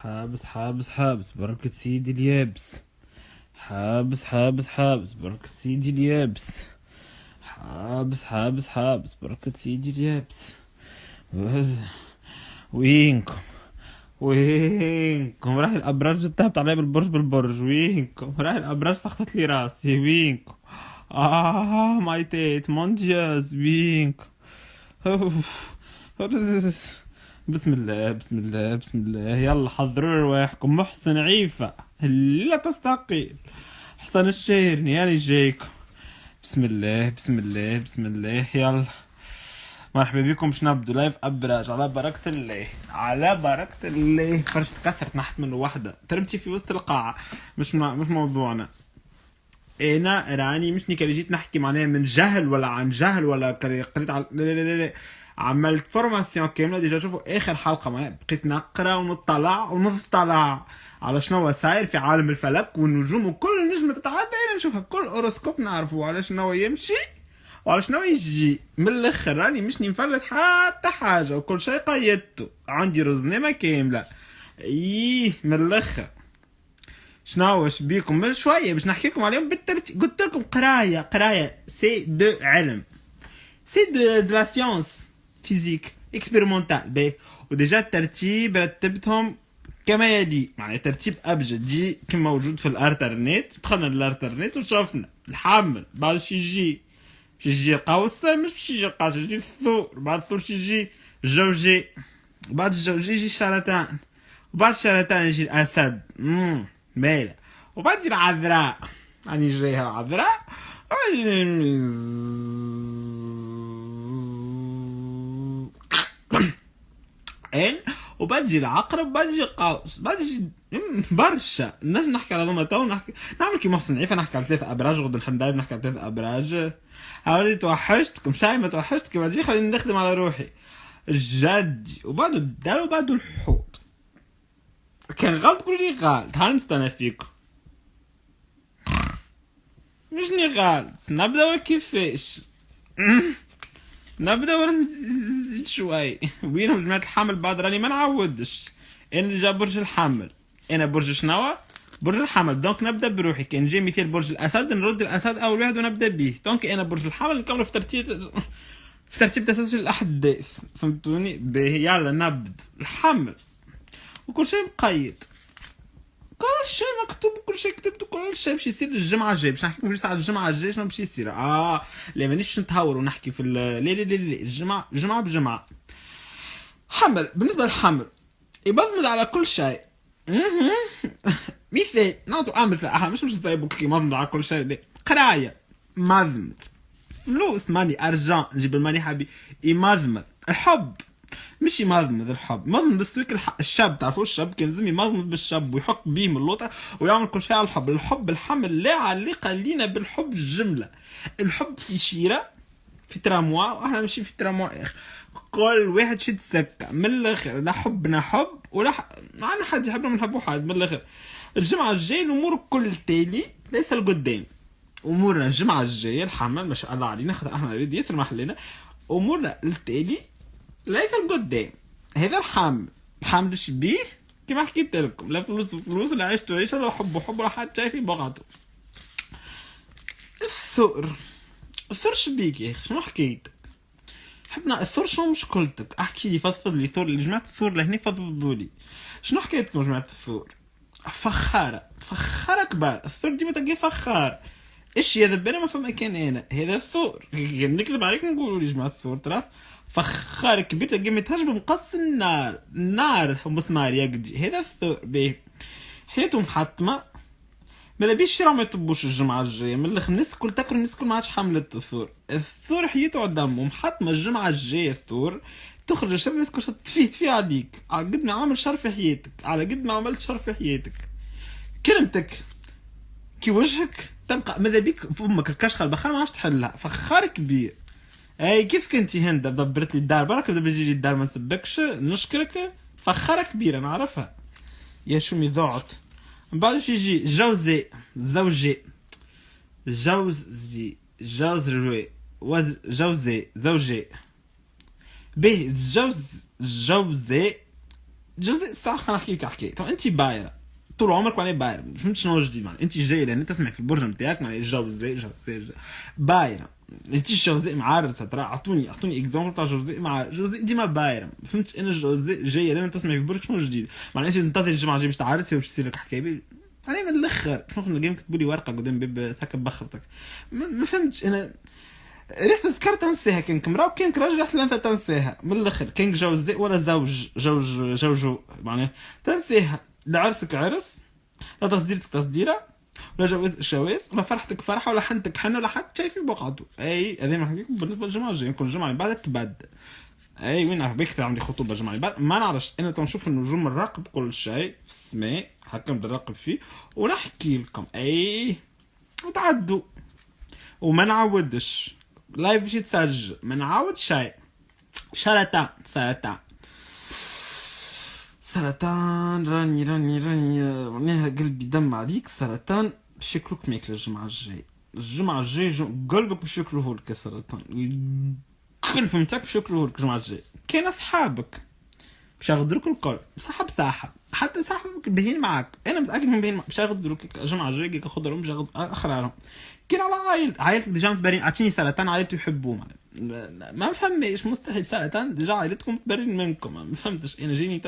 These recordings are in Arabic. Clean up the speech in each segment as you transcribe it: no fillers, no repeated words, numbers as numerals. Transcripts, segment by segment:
حابس حابس حابس بركة سيدي اليابس. حابس حابس حابس بركة سيدي اليابس. حابس حابس حابس بركة سيدي اليابس. بس وينكم وينكم راح الأبراج ذهبت علي بالبرج وينكم راح الأبراج سخطت لي راسي وينكم. ماي تيت مونجياز وينكم. بسم الله بسم الله بسم الله، يلا حضروا رواحكم. محسن عيفة لا تستقيل، حسن الشهرني أنا جايكم. بسم الله بسم الله بسم الله، يلا مرحبا بكم. باش نبدو لايف ابراج على بركة الله على بركة الله. فرشت كسرت نحت منه واحدة ترمتي في وسط القاعة. مش موضوعنا. انا راني مش نيكا جيت نحكي معناها من جهل ولا عن جهل ولا قريت على لا لا لا لا. عملت فورماسيون كامله ديجا. شوفوا اخر حلقه معناها بقيت نقرا ونطلع على شنو صاير في عالم الفلك والنجوم، وكل نجمه تتعدى نشوفها، كل اوروسكوب نعرفوا على شنو يمشي وعلى شنو يجي. من الاخر راني مش نفلت حتى حاجه، وكل شيء قيدته عندي رزنامه كامله. من الاخر شنو بيكم من شويه باش نحكي لكم عليهم بالترتيب. قلت لكم قرايه سي دو علم، سي دو لا سيونس فيزيك اكسبيرمونتال بي. وديجا الترتيب رتبتهم كما يلي، معناها ترتيب ابجدي كما موجود في الانترنت. دخلنا للانترنت وشوفنا الحامل بعد شي يجي القوس، مش يجي القوس يجي الثور، بعد الثور يجي الجوجي، بعد الجوجي يجي الشرطان، وبعد الشرطان يجي الاسد. ماله، وبعد يجي العذراء، يعني جايها العذراء. ان وبعد يجي العقرب، بعد يجي القوس، بعد يجي برشا الناس. نحكي على ضمن تو نعمل كيما محسن عيفة، نحكي على 3 ابراج. غد الحمدايب نحكي على 3 ابراج. هاولي توحشتكم شاي ما توحشتكم، بعد خليني نخدم على روحي الجدي. وبعده الدار وبعده الحوت. كان غلط كل غلط، هنستنى فيكم. مشني غلط، نبدا كيفاش؟ نبدا ولا نزيد شوي؟ وينهم جماعة الحمل؟ بعد راني ما نعودش. انا ديجا برج الحمل، انا برج شنوا؟ برج الحمل. دونك نبدا بروحي. كان جاي مثال برج الاسد نرد الاسد اول واحد ونبدا به. دونك انا برج الحمل نكمل في ترتيب تسلسل الاحداث، فهمتوني؟ به يلا نبدا. الحمل وكل شيء مقيد، كل شيء مكتوب، كل شيء كتبته، كل شيء باش يصير الجمعه الجايه. باش نحكي لكم على الجمعه الجايه شنو باش يصير. لا مانيش نتهور ونحكي في لا لا لا الجمعه جمعه بجمعه. حمل، بالنسبه للحمل يبضمض على كل شيء. مثال نعطوا مثال، مش نسيبك كي مضمض على كل شيء. قرايه مضمض، فلوس ماني ارجان نجيب الماني حبي يمضمض. الحب مش يمضمض، الحب مضمض بالسويك. الشاب تعرفوا الشاب كان لازم يمضمض بالشاب ويحك بيه من اللوطه ويعمل كل شيء على الحب. الحب الحمل لا علاقه لينا بالحب الجمله. الحب في شيره في تراموا، واحنا ماشي في تراموا اخر. كل واحد شد سكه من الاخر. لا حبنا حب ولا معنا حد يحبنا ما نحبوا حد من الاخر. الجمعه الجايه الامور كل تالي ليس القدام. امورنا الجمعه الجايه الحمل ما شاء الله علينا، خاطر احنا نريد ياسر محلنا. امورنا التالي ليس القدام. هذا الحمل الشبيه كما حكيت لكم. لا فلوس لا عيشته لا حب ولا حد شايف في بغاته. الثور شبيك يا اخي، شنو حكيتك؟ حبنا الثور شنو مشكلتك؟ احكي لي، فضفض لي. ثور اللي جماعه الثور لهني فضفضوا لي شنو حكايتكم جماعه الثور؟ فخاره كبار. الثور ديما تلقاه فخار. ايش يا ذبانه ما فما كان انا هذا الثور. نكذب عليك نقولوا لي جماعه الثور ترى فخار كبير تلقاه متهجم بمقص النار مسمار يقدي. هذا الثور به حياته محطمه. ماذا بيش راهم ما يطبوش الجمعه الجايه من الاخر. الناس الكل تاكل، الناس الكل ما عادش حملت الثور حياته عدم ومحطمه. الجمعه الجايه الثور تخرج الشر، الناس كل تفيه عليك على قد ما عمل شر في حياتك، على قد ما عملت شر في حياتك. كلمتك كي وجهك تبقى ماذا بيك فمك الكشخه البخار ما عادش تحلها. فخار كبير. اي كيف كنتي هند دبرت لي الدار برك بدا بيجي لي الدار ما نسبكش نشكرك. فخاره كبيره نعرفها يا شومي ضعت. من بعد يجي جوزي زوجي جوزي جوزي جوزي زوجي به جوزي جزء الساعه خلينا نحكي لك حكايه. طب انت بايره طول عمرك معناها بايره، مش فهمت شنو جديد معناها. انت جايه لان تسمع في البرج نتاعك معناها الجوزاء بايره. انت الجوزاء معرسه ترى. اعطوني اكزامبل تاع جوزاء مع جوزاء ديما بايره. فهمت انا الجوزاء جايه لان تسمع في البرج شنو جديد معناها. انت تنتظر الجمعه الجايه باش تعرسي وباش تصير لك حكايه يعني من الاخر. شنو نلقى نكتبوا لي ورقه قدام باب ساكب بخرتك. ما فهمتش انا. ريحة تذكر تنساها كان كمرا وكان راجل ريحة ثلاثة تنساها من الاخر. كان جوز ولا زوج معناه تنساها. لا عرسك عرس، لا تصديرتك تصديرة، ولا جواز ولا فرحتك فرحة ولا حنتك حنة ولا حتى شيء في بقعته. اي هذا ما حكيت بالنسبة للجمعة الجاية. يمكن الجمعة اللي بعدها تبدل. اي وين بك عندي خطوبة الجمعة اللي بعد ما نعرفش. انا تنشوف النجوم نراقب كل شيء في السماء هكا نبدا نراقب فيه ونحكي لكم. اي وتعدوا وما نعودش لايف باش يتسجل. ما نعاود شيء. سرطان راني معناها قلبي دم عليك. سرطان باش ياكلوك ماكله الجمعة الجاي قلبك باش ياكلوهولك يا سرطان. الكلف نتاعك باش ياكلوهولك الجمعة الجاي. كاين اصحابك باش يغدروك الكل. صاحب حتى صاحبك باهين معاك. انا متاكد من باهين معاك باش يغدروك الجمعة الجاي. كي خضرهم باش اخرارهم. كاين على عائلتك ديجا متبرين. اعطيني سرطان عائلتي يحبوه ما فهميش. مستحيل سرطان ديجا عائلتكم متبرين منكم. ما فهمتش انا جيني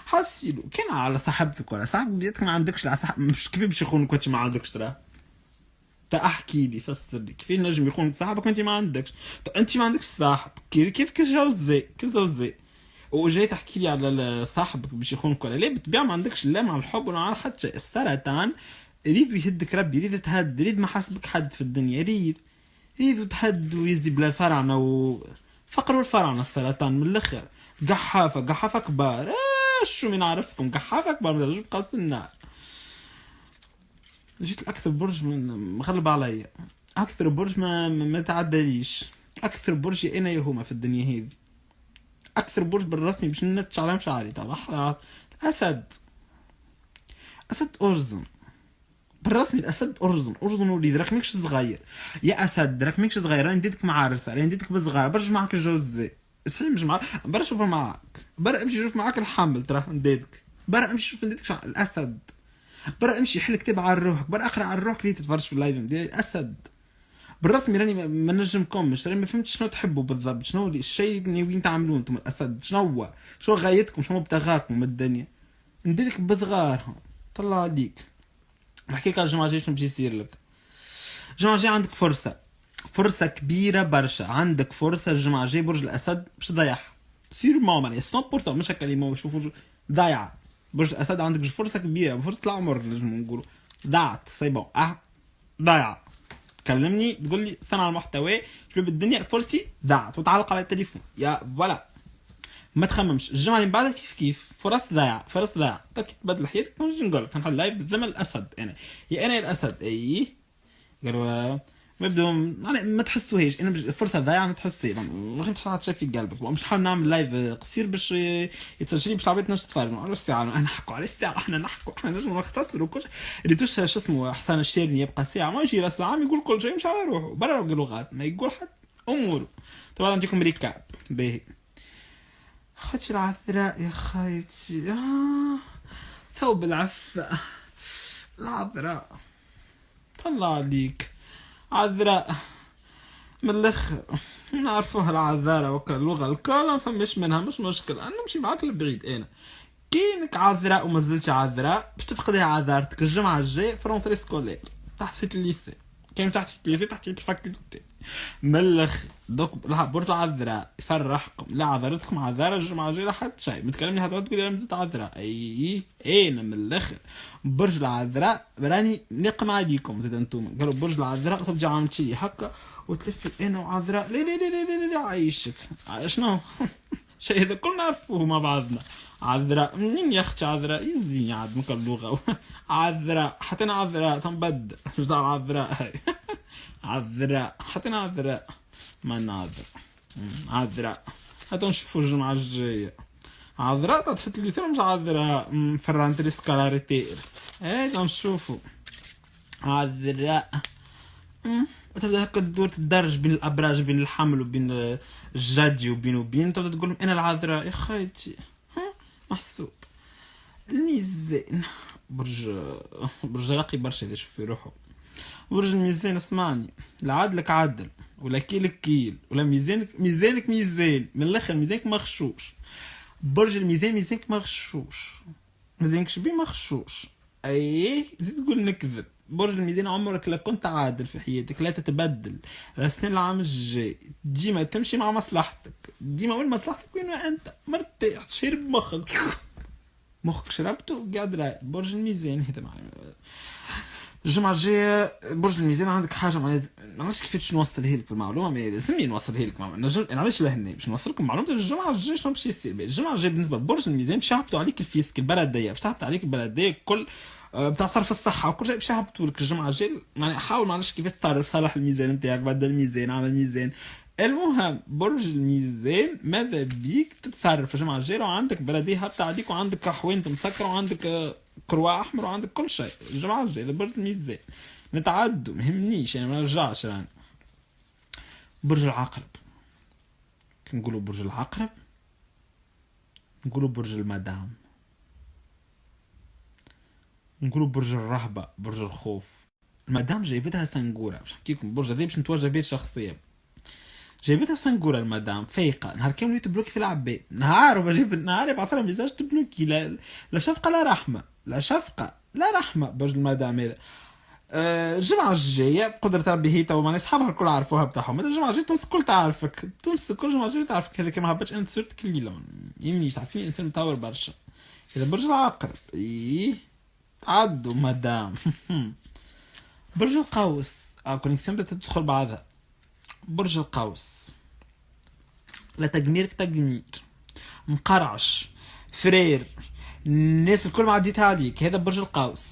حسيلو. كاين على صاحبتك ولا صاحبك بديتك ما عندكش لا صاحب. مش كيف باش يخونك وانت ما عندكش ترى. تا احكي لي فسر لي كيف نجم يكون صاحبك وانت ما عندكش. انت ما عندكش صاحب كيف كزوزي وجاي تحكي لي على صاحبك باش يخونك ولا لا. بالطبيعه ما عندكش لا مع الحب ولا مع حتى شيء. السرطان يريد يهدك ربي. يريد تهد. يريد ما حاسبك حد في الدنيا. يريد تهد ويزي بلا فرعنه وفقر الفرعنه. السرطان من الاخر قحافه كبار. شو من عرفتكم قحافه كبار من قاص النار. جيت الاكثر برج من مغلب عليا. اكثر برج ما تعدليش. اكثر برج انا يا هما في الدنيا هذه. اكثر برج بالرسمي باش نتش على مشاعري تاع اسد ارزن. بالرسمي الاسد ارزن وليد. راك ماكش صغير يا اسد. راك ماكش صغير. راني نديتك معارسه. راني نديتك بصغار. برج معاك الجوز صحيح مش معاك. برا شوف معاك. برا امشي شوف معاك الحمل ترى نديتك. برا امشي شوف نديتك الاسد. برا امشي حل كتاب على روحك. برا اقرا على روحك ليه تتفرج في اللايف ديال الاسد. بالرسمي راني ما نجمكمش. راني ما فهمتش شنو تحبوا بالضبط. شنو الشيء اللي ناويين تعملوه انتم الاسد. شنو غايتكم. شنو مبتغاكم من الدنيا. نديتك بصغار. طلع عليك. نحكي لك على الجمعة الجاية شنو باش يصير لك. الجمعة الجاية عندك فرصة كبيرة برشا. عندك فرصة الجمعة الجاية برج الأسد باش تضيعها. سير معناها 100% مش هكا اللي ما يشوفوا ضايعة. برج الأسد عندك فرصة كبيرة. فرصة العمر نجم نقولوا. ضاعت سي بون ضايعة. تكلمني تقول لي صنع على المحتوى شو بالدنيا. فرصتي ضاعت وتعلق على التليفون يا فوالا. ما تخممش. الجمعة اللي بعدها كيف فرص ضايعة. تاك تبدل حياتك. نجي نقول لك نحل لايف بالزمن الاسد. انا يا الاسد. اي قالوا ما بدهم ما تحسوهاش. انا فرصه ضايعه ما تحسي. مش تحط شيء في قلبك. مش حاب نعمل لايف قصير باش يتسجل باش العباد تنجم تتفرج. على الساعه نحكوا على الساعه. احنا نجم نختصر وكل اللي توش شو اسمه حسن الشيرني يبقى ساعه. ما يجي راس العام يقول كل شيء مش على روحه. برا لغات ما يقول حد اموره. طبعا نجيكم ريكاب باهي. خدش العذراء يا خايتي. ثوب العفة. العذراء طلع عليك. عذراء من الاخر نعرفوها العذارة وكا اللغة الكل ما فماش منها. مش مشكلة انا نمشي معاك لبعيد. انا كينك عذراء وما زلتش عذراء باش تفقدها عذارتك الجمعة الجاية في رونتري سكولير تحت الليسي. كاين تحت الليسي تحت الفاكولتي من الاخر. دوك برج العذراء يفرحكم. لا عذرتكم عذارة الجمعة الجاية حتى شيء. متكلمني هتقعد تقول انا مزيت عذراء. انا من الاخر برج العذراء راني نقم عليكم زيد انتم. قالوا برج العذراء ترجع عملتي لي هكا وتلف انا وعذراء. لا عايشك شنو شيء هذا كلنا نعرفوه مع بعضنا. عذراء منين يا اختي عذراء يزيني عاد مك اللغة. عذراء حتى انا عذراء تنبدل. مش دار عذراء هاي. عذراء حتى انا عذراء ما نعذر. عذراء حتى نشوفوا الجمعة الجاية. عذراء تحت لي مش عذراء في الرانتري سكالاريتير. هاي نشوفوا عذراء. وتبدا هكا تدور تدرج بين الابراج بين الحمل وبين الجدي وبين تبدا تقول لهم انا العذراء يا خايتي. محسوب الميزان. برج راقي برشا اذا يشوف في روحه. برج الميزان اسمعني، لا عدلك عدل ولا كيلك كيل ولا ميزانك ميزان، من الاخر ميزانك مغشوش. برج الميزان ميزانك مغشوش، ميزانك شبيه مغشوش. اي زيد تقول نكذب. برج الميزان عمرك لا كنت عادل في حياتك، لا تتبدل. السنة العام الجاي ديما تمشي مع مصلحتك، ديما وين مصلحتك وين ما انت مرتاح شارب مخك شربته قاعد رايق. برج الميزان هذا معناه الجمعة الجاية. برج الميزان عندك حاجة ما نعرفش كيفاش نوصلها لك المعلومة، ما لازمني نوصلها لك انا علاش لهنا باش نوصل لكم معلومة الجمعة الجاية شنو باش يصير. الجمعة الجاية بالنسبة لبرج الميزان باش يهبطوا عليك الفيسك البلدية، باش تهبط عليك البلدية الكل بتاع صرف الصحة وكل شيء باش يهبطوا لك الجمعة الجاية. يعني حاول معلش كيفاش تصرف، صلح الميزان نتاعك، بدل الميزان، عمل ميزان. المهم برج الميزان ماذا بيك تتصرف الجمعة الجاية وعندك بلدية هبطة عليك وعندك حوانت مسكرة وعندك كروع احمر وعندك كل شيء. الجمعة الجاية برج الميزان نتعدوا مهمنيش يعني ما نرجعش راني. برج العقرب، كي نقولوا برج العقرب نقولوا برج المدام، نقولوا برج الرهبة، برج الخوف. المدام جايبتها سنقورة، باش نحكيلكم برج هذا باش نتوجه بيه شخصيا. جايبتها سنقورة المدام فايقة، نهار كامل تبلوكي في العباد، نهار وبجيب النهار يبعث لها ميزاج تبلوكي. لا شفقة لا رحمة، لا شفقة لا رحمة. برج المدام هذا الجمعة الجاية بقدرة ربي هي تو معناها صحابها الكل عارفوها بتاعهم. الجمعة الجاية تونس الكل تعرفك، تونس الكل الجمعة الجاية تعرفك. هذا كما هبطش انت صرت كليلة يمنيش تعرفين انسان متطور برشا. هذا برج العقرب. ايه تعدوا مدام. برج القوس كونيكسيون بدأت تدخل بعضها. برج القوس لا تجميرك تجمير، مقرعش فرير، الناس الكل ما عديتها عليك. هذا برج القوس،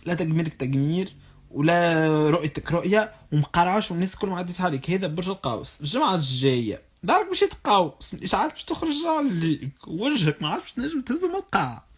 لا تجميرك تجمير ولا رؤيتك رؤية ومقرعش والناس الكل ما عديتها عليك. هذا برج القوس. الجمعة الجاية دارك باش يتقوس، الاشعاعات باش تخرج عليك وجهك ما عادش تنجم تهزم القاع.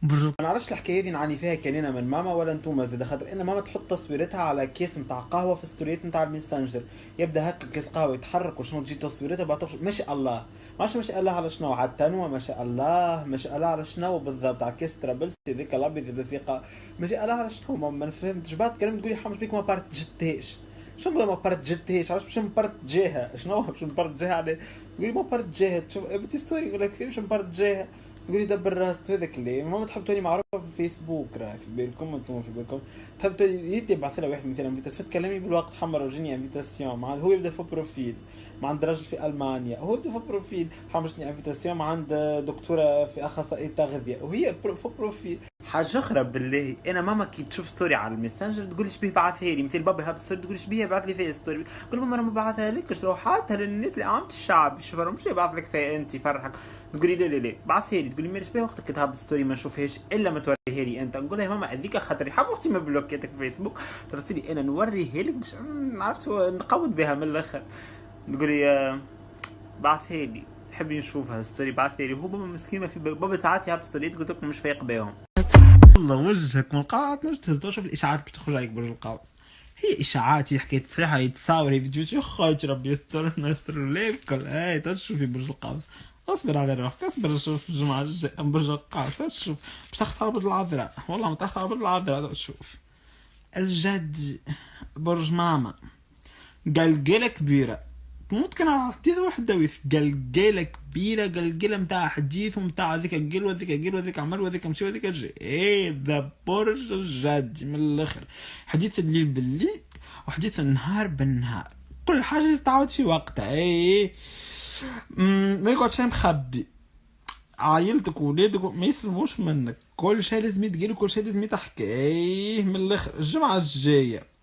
ما نعرفش الحكايه دي نعاني فيها كاننا من ماما ولا انتوما زاد، خاطر ان ماما تحط تصويرتها على كيس نتاع قهوه في ستوريات نتاع الميسنجر، يبدا هكا كيس قهوه يتحرك وشنو تجي تصويرتها بعد ما شاء الله. ما عرفتش ما شاء الله على شنو، على التنوى ما شاء الله، ما شاء الله على شنو بالضبط، على كيس ترابلسي ذيك الابيض ذا فيقه ما شاء الله على شنو. ما فهمتش بعد كلام تقولي حمش بيك ما بارت جتهاش. شنو نقول ما بارت جتهاش؟ عرفت باش مبارت جهه شنو باش مبارت جهه على تقولي ما بارت جهه. تشوف بتي ستوري يقول لك باش مبارت جهه تقولي دبر راس هذاك اللي ماما تحب توني معروفه في فيسبوك راه في بالكم انتم في بالكم تحب توني يبعث لها واحد مثلا انفيتاسيون تكلمي بالوقت حمر وجيني انفيتاسيون مع هو يبدا في بروفيل مع عند راجل في المانيا، هو يبدا في بروفيل حمشني انفيتاسيون مع عند دكتوره في اخصائيه تغذيه وهي في بروفيل. حاجه اخرى بالله انا ماما كي تشوف ستوري على الميسنجر تقول لي شبيه بعثها لي، مثل بابا هاب ستوري تقول شبيه بعث لي فيها ستوري، كل مره ما بعثها لكش لو حاطها للناس اللي عامه الشعب يشوفوا مش يبعث لك فيها انت يفرحك. تقولي لا لا لا بعثها لي، تقولي ماليش بها وقتك تهبط ستوري ما نشوفهاش الا ما توريها لي انت. نقول لها يا ماما هذيك خاطر حاب اختي ما بلوكيتك في فيسبوك ترسلي انا نوريها لك باش عرفت نقود بها من الاخر. تقولي بعثها لي تحبي نشوفها ستوري بعثها لي. هو بابا مسكين ما في بابا ساعات يهبط ستوريات قلت لكم مش فايق بهم. والله وجهك من القاعات مش تهزوش في الاشاعات باش تخرج عليك برج القوس. هي اشاعات، هي حكايه صحيحه، يتصاور هي فيديوهات يا خويا ربي يسترنا يستر ليه الكل. هاي تشوفي برج القوس، اصبر على روحك، اصبر شوف الجمعه الجايه برج القوس تشوف باش تختار برج العذراء. والله ما تختار برج العذراء تشوف. الجد برج ماما قلقله كبيره تموت كان على حديث واحد دويث، قلقله كبيره قلقله نتاع حديث ونتاع ذيك القل وذيك القل وذيك عمل وذيك مشي وذيك جي. ايه ذا برج الجد من الاخر، حديث الليل بالليل وحديث النهار بالنهار، كل حاجه تستعود في وقتها. ايه ما يقعد شيء مخبي، عائلتك وولادك ما يسلموش منك، كل شيء لازم يتقال وكل شيء لازم يتحكي. ايه من الاخر الجمعه الجايه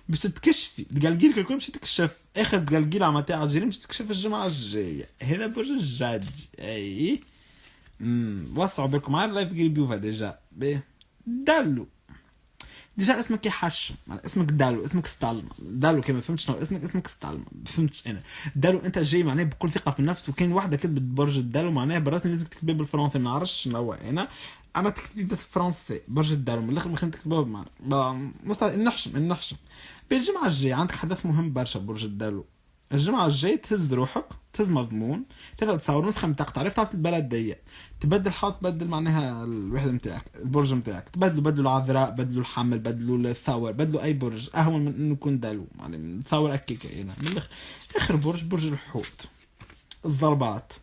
باش تتكشفي تقلقيلك الكل باش تكشف، اخر تقلقيل على متاع الجيران باش تكشف الجمعه الجايه. هذا برج الجد. اي وسعوا بالكم معايا اللايف ريفيو ديجا دالو ديجا اسمك يحشم، اسمك دالو، اسمك ستالما دالو كما فهمتش شنو اسمك ستالما فهمتش انا دالو. انت جاي معناه بكل ثقه في النفس، وكاين واحده كتبت برج الدالو معناها براسي لازم تكتبها بالفرنسي ما نعرفش شنو انا اما تكتبي بس فرنسي برج الدالو من الاخر ما خلينا تكتبوها مع نحشم بالجمعه الجايه عندك حدث مهم برشا برج الدالو. الجمعة الجاي تهز روحك، تهز مضمون، تبدا تصور نسخة من تعرف تعرف البلد دي، تبدل حاط تبدل معناها الوحدة نتاعك، البرج نتاعك، بدلوا العذراء، بدلوا الحمل، بدلوا الثور، بدلوا اي برج اهون من انه يكون دلو، يعني نتصور هكاك هنا من اخر برج الحوت، الزربات،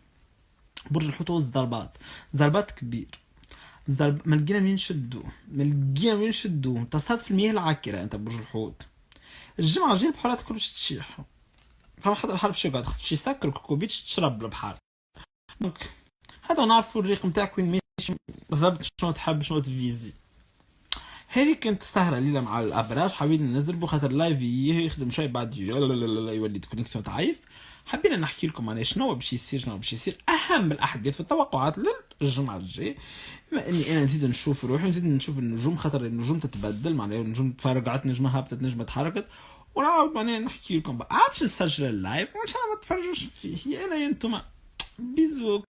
برج الحوت هو الزربات، زربات كبير، ما لقينا مين نشدوه، تصطاد في المياه العاكرة انت برج الحوت. الجمعة الجاية البحورات كل باش تشيح، فما حدا بحر باش يقعد باش يسكر كوكوبيتش تشرب البحر. دونك هذا نعرفوا الريق نتاعك وين ماشي بالضبط، شنو تحب شنو تفيزي. هذه كانت سهرة ليلة مع الابراج، حبينا ننزل بخاطر اللايف يخدم شوي بعد يولي كونيكسيون تعيف. حبينا نحكي لكم عن شنو باش يصير اهم الاحداث في التوقعات للجمعة الجاية. بما اني انا نزيد نشوف روحي، نزيد نشوف النجوم، خاطر النجوم تتبدل، معناها النجوم تفرقعت، نجمة هبطت نجمة تحركت، ونعاود معناها نحكي لكم بقى. عادش نسجل اللايف عشان ما تفرجوش فيه، يا انا يا انتم. بيزو.